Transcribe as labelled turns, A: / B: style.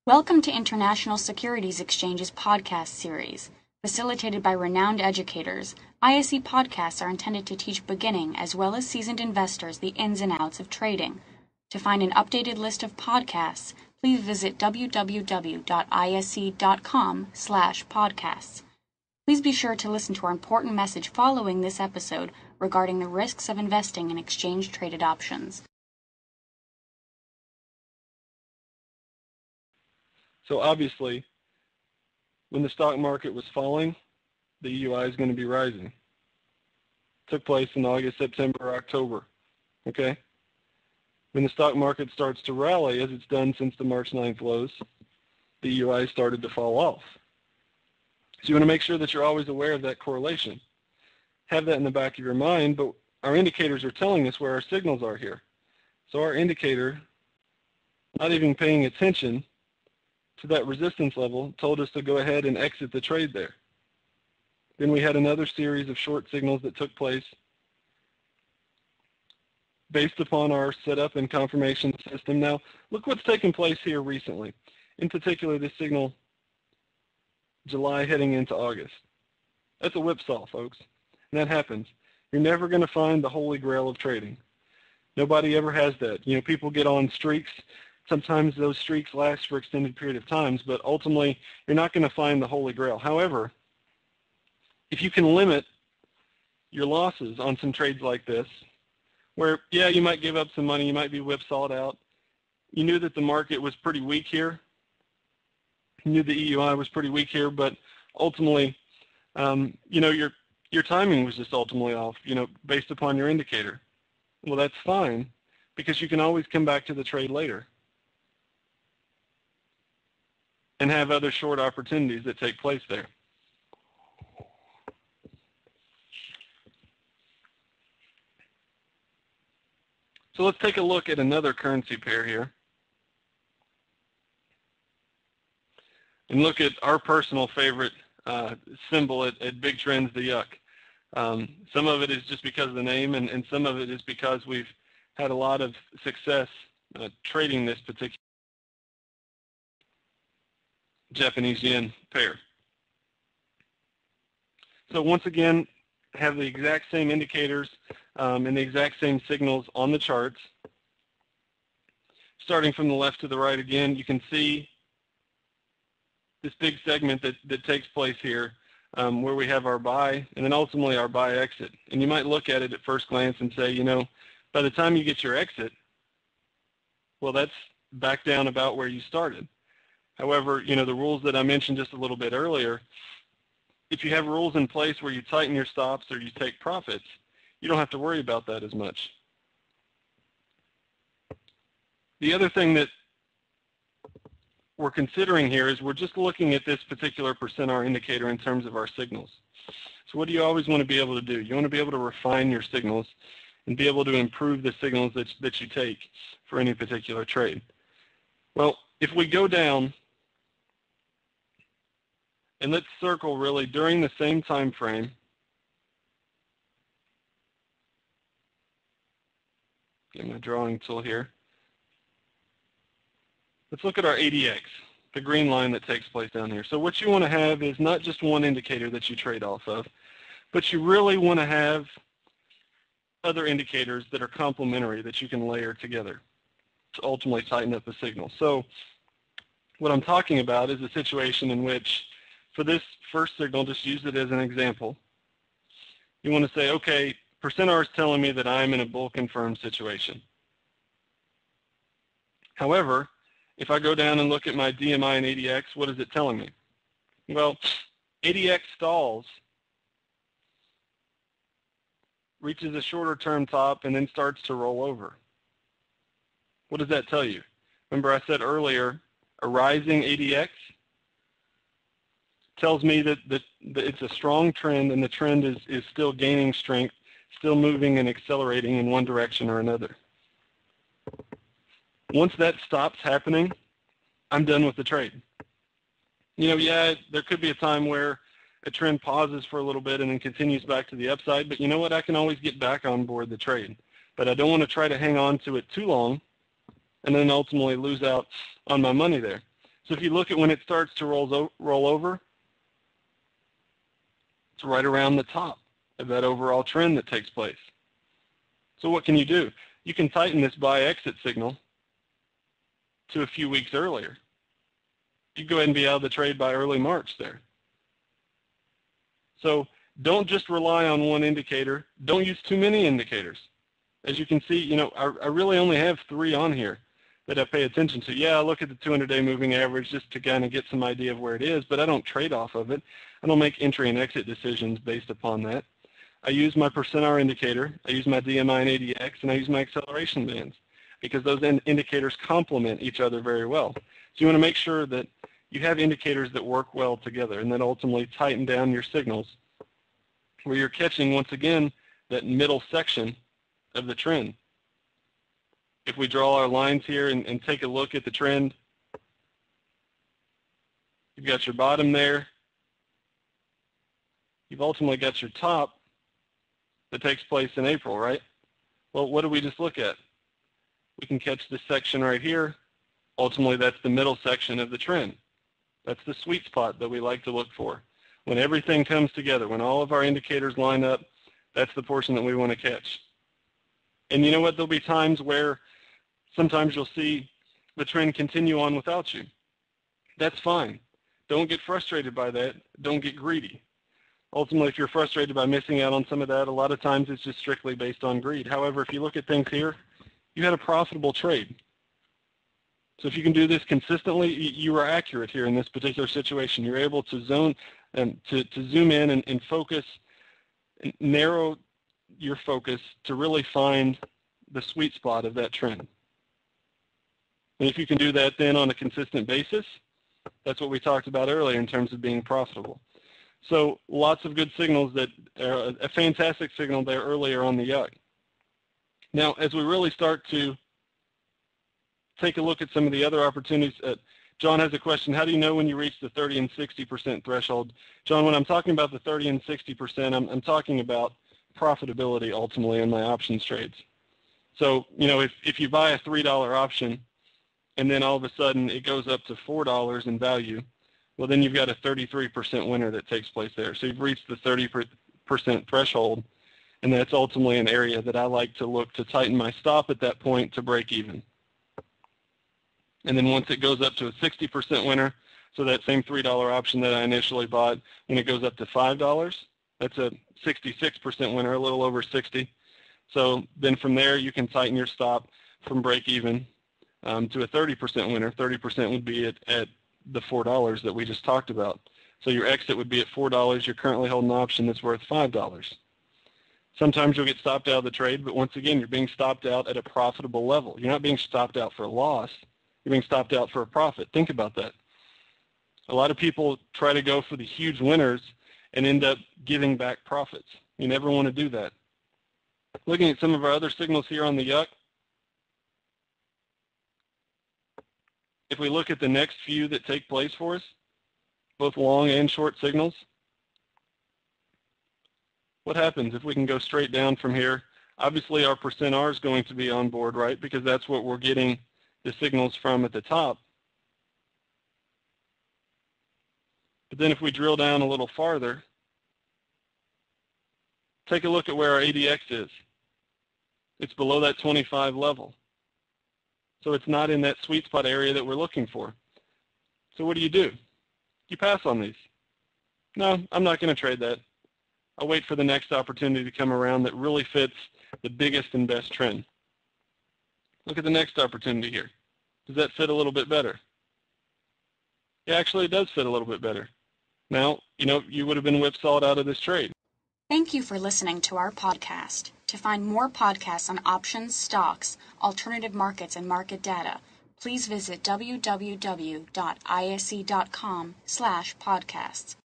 A: Welcome to International Securities Exchange's podcast series. Facilitated by renowned educators, ISE podcasts are intended to teach beginning as well as seasoned investors the ins and outs of trading. To find an updated list of podcasts, please visit www.ise.com/podcasts. Please be sure to listen to our important message following this episode regarding the risks of investing in exchange-traded options.
B: So obviously, when the stock market was falling, the EUI is going to be rising. Took place in August, September, October. Okay? When the stock market starts to rally, as it's done since the March 9th lows, the EUI started to fall off. So you want to make sure that you're always aware of that correlation. Have that in the back of your mind, but our indicators are telling us where our signals are here. So our indicator, not even paying attention to that resistance level, told us to go ahead and exit the trade there. Then we had another series of short signals that took place based upon our setup and confirmation system. Now, look what's taken place here recently. In particular, this signal, July heading into August. That's a whipsaw, folks. And that happens. You're never going to find the holy grail of trading. Nobody ever has that. You know, people get on streaks. Sometimes those streaks last for extended period of times, but ultimately you're not going to find the holy grail. However, if you can limit your losses on some trades like this, where, yeah, you might give up some money, you might be whipsawed out. You knew that the market was pretty weak here. You knew the EUI was pretty weak here, but ultimately, you know, your timing was just ultimately off, you know, based upon your indicator. Well, that's fine, because you can always come back to the trade later and have other short opportunities that take place there. So let's take a look at another currency pair here. And look at our personal favorite symbol at Big Trends, the yuck. Some of it is just because of the name, and some of it is because we've had a lot of success trading this particular Japanese yen pair. So once again, have the exact same indicators and the exact same signals on the charts. Starting from the left to the right again, you can see this big segment that takes place here where we have our buy and then ultimately our buy exit. And you might look at it at first glance and say, you know, by the time you get your exit, well, that's back down about where you started. However, you know, the rules that I mentioned just a little bit earlier, if you have rules in place where you tighten your stops or you take profits, you don't have to worry about that as much. The other thing that we're considering here is we're just looking at this particular %R indicator in terms of our signals. So what do you always want to be able to do? You want to be able to refine your signals and be able to improve the signals that you take for any particular trade. Well, if we go down, and let's circle really during the same time frame. Get my drawing tool here. Let's look at our ADX, the green line that takes place down here. So what you want to have is not just one indicator that you trade off of, but you really want to have other indicators that are complementary that you can layer together to ultimately tighten up the signal. So what I'm talking about is a situation in which, for this first signal, just use it as an example. You want to say, okay, %R is telling me that I'm in a bull confirmed situation. However, if I go down and look at my DMI and ADX, what is it telling me? Well, ADX stalls, reaches a shorter term top, and then starts to roll over. What does that tell you? Remember I said earlier, a rising ADX tells me that it's a strong trend and the trend is still gaining strength, still moving and accelerating in one direction or another. Once that stops happening, I'm done with the trade. You know, yeah, there could be a time where a trend pauses for a little bit and then continues back to the upside, but you know what? I can always get back on board the trade. But I don't want to try to hang on to it too long and then ultimately lose out on my money there. So if you look at when it starts to roll over, it's right around the top of that overall trend that takes place. So what can you do? You can tighten this buy exit signal to a few weeks earlier. You go ahead and be out of the trade by early March there. So don't just rely on one indicator. Don't use too many indicators. As you can see, I really only have 3 on here that I pay attention to. Yeah, I look at the 200-day moving average just to kind of get some idea of where it is, but I don't trade off of it. I don't make entry and exit decisions based upon that. I use my %R indicator, I use my DMI and ADX, and I use my acceleration bands because those indicators complement each other very well. So you want to make sure that you have indicators that work well together and that ultimately tighten down your signals where you're catching, once again, that middle section of the trend. If we draw our lines here and take a look at the trend, you've got your bottom there. You've ultimately got your top that takes place in April, right? Well, what do we just look at? We can catch this section right here. Ultimately, that's the middle section of the trend. That's the sweet spot that we like to look for. When everything comes together, when all of our indicators line up, that's the portion that we want to catch. And you know what? There'll be times where sometimes you'll see the trend continue on without you. That's fine. Don't get frustrated by that. Don't get greedy. Ultimately, if you're frustrated by missing out on some of that, a lot of times it's just strictly based on greed. However, if you look at things here, you had a profitable trade. So if you can do this consistently, you are accurate here in this particular situation. You're able to zone and to zoom in and focus, and narrow your focus to really find the sweet spot of that trend. And if you can do that then on a consistent basis, that's what we talked about earlier in terms of being profitable. So lots of good signals, that a fantastic signal there earlier on the yuck. Now, as we really start to take a look at some of the other opportunities, John has a question. How do you know when you reach the 30 and 60% threshold? John, when I'm talking about the 30 and 60%, I'm talking about profitability ultimately in my options trades. So, if you buy a $3 option and then all of a sudden it goes up to $4 in value, well, then you've got a 33% winner that takes place there. So you've reached the 30% threshold, and that's ultimately an area that I like to look to tighten my stop at that point to break even. And then once it goes up to a 60% winner, so that same $3 option that I initially bought, when it goes up to $5, that's a 66% winner, a little over 60. So then from there, you can tighten your stop from break even to a 30% winner. 30% would be at the $4 that we just talked about. So your exit would be at $4. You're currently holding an option that's worth $5. Sometimes you'll get stopped out of the trade, but once again, you're being stopped out at a profitable level. You're not being stopped out for a loss. You're being stopped out for a profit. Think about that. A lot of people try to go for the huge winners and end up giving back profits. You never want to do that. Looking at some of our other signals here on the yuck, if we look at the next few that take place for us, both long and short signals, what happens if we can go straight down from here? Obviously, our %R is going to be on board, right, because that's what we're getting the signals from at the top. But then if we drill down a little farther, take a look at where our ADX is. It's below that 25 level. So it's not in that sweet spot area that we're looking for. So what do? You pass on these. No, I'm not going to trade that. I'll wait for the next opportunity to come around that really fits the biggest and best trend. Look at the next opportunity here. Does that fit a little bit better? Yeah, actually it does fit a little bit better. Now, you would have been whipsawed out of this trade.
A: Thank you for listening to our podcast. To find more podcasts on options, stocks, alternative markets, and market data, please visit www.ise.com/podcasts.